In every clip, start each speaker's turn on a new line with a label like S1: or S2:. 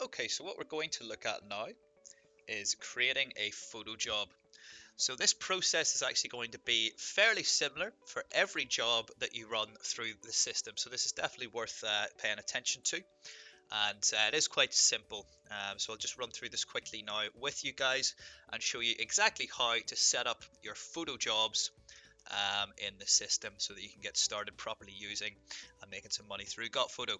S1: Okay, so what we're going to look at now is creating a photo job. So this process is actually going to be fairly similar for every job that you run through the system. So this is definitely worth paying attention to. And it is quite simple. So I'll just run through this quickly now with you guys and show you exactly how to set up your photo jobs in the system so that you can get started properly using and making some money through GotPhoto.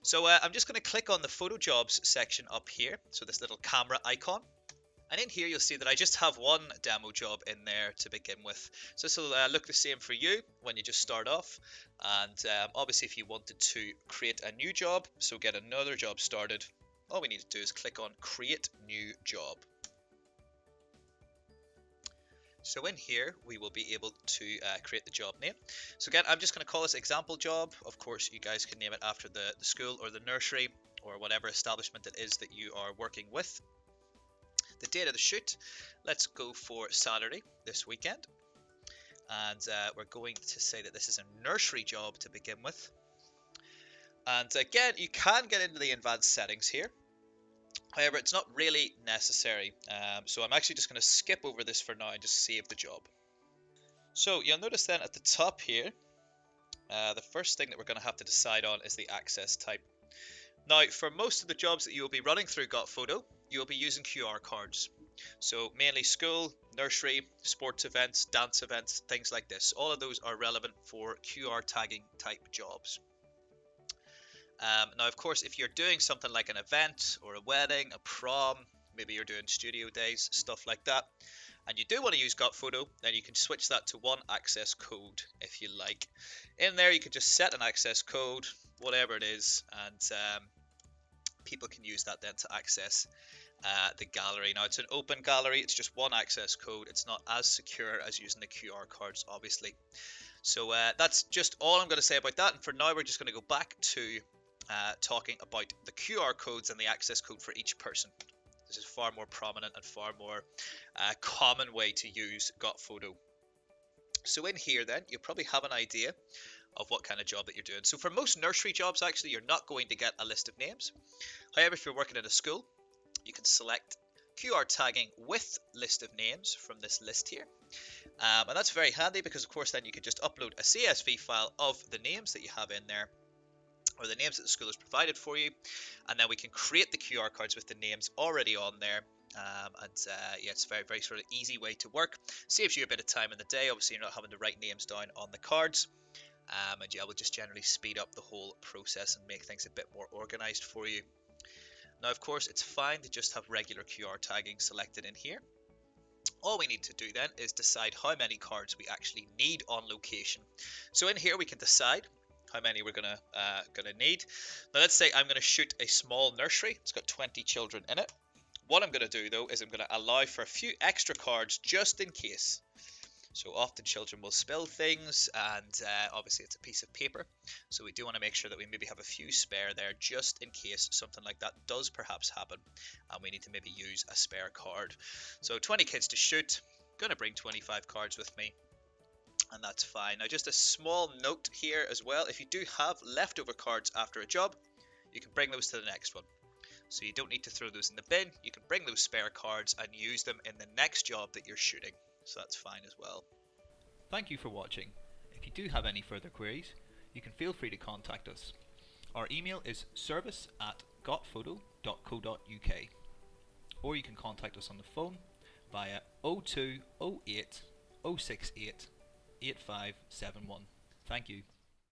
S1: So I'm just going to click on the photo jobs section up here. So this little camera icon. And in here, you'll see that I just have one demo job in there to begin with. So this will look the same for you when you just start off. And obviously, if you wanted to create a new job, so get another job started, all we need to do is click on Create New Job. So in here, we will be able to create the job name. So again, I'm just going to call this example job. Of course, you guys can name it after the school or the nursery or whatever establishment it is that you are working with. The date of the shoot, let's go for Saturday this weekend. And we're going to say that this is a nursery job to begin with. And again, you can get into the advanced settings here. However, it's not really necessary. So I'm actually just going to skip over this for now and just save the job. So you'll notice then at the top here, the first thing that we're going to have to decide on is the access type. Now, for most of the jobs that you will be running through GotPhoto, you will be using QR cards. So mainly school, nursery, sports events, dance events, things like this. All of those are relevant for QR tagging type jobs. Now, of course, if you're doing something like an event or a wedding, a prom, maybe you're doing studio days, stuff like that, and you do want to use GotPhoto, then you can switch that to one access code if you like. In there, you can just set an access code, whatever it is, and people can use that then to access the gallery. Now, it's an open gallery, it's just one access code. It's not as secure as using the QR cards, obviously. So that's just all I'm going to say about that. And for now, we're just going to go back to talking about the QR codes and the access code for each person. This is far more prominent and far more common way to use GotPhoto. So in here then, you'll probably have an idea of what kind of job that you're doing. So for most nursery jobs, actually, you're not going to get a list of names. However, if you're working in a school, you can select QR tagging with list of names from this list here. And that's very handy because, of course, then you can just upload a CSV file of the names that you have in there, or the names that the school has provided for you, and then we can create the QR cards with the names already on there. Yeah, it's a very, very sort of easy way to work. Saves you a bit of time in the day. Obviously, you're not having to write names down on the cards. And yeah, will just generally speed up the whole process and make things a bit more organized for you. Now, of course, it's fine to just have regular QR tagging selected in here. All we need to do then is decide how many cards we actually need on location. So in here we can decide how many we're gonna need. Now let's say I'm gonna shoot a small nursery. It's got 20 children in it. What I'm gonna do though is I'm gonna allow for a few extra cards just in case. So often children will spill things, and obviously it's a piece of paper. So we do want to make sure that we maybe have a few spare there just in case something like that does perhaps happen and we need to maybe use a spare card. So 20 kids to shoot, going to bring 25 cards with me, and that's fine. Now just a small note here as well, if you do have leftover cards after a job, you can bring those to the next one. So you don't need to throw those in the bin, you can bring those spare cards and use them in the next job that you're shooting. So that's fine as well.
S2: Thank you for watching. If you do have any further queries, you can feel free to contact us. Our email is service@gotphoto.co.uk, or you can contact us on the phone via 0208 068 8571. Thank you.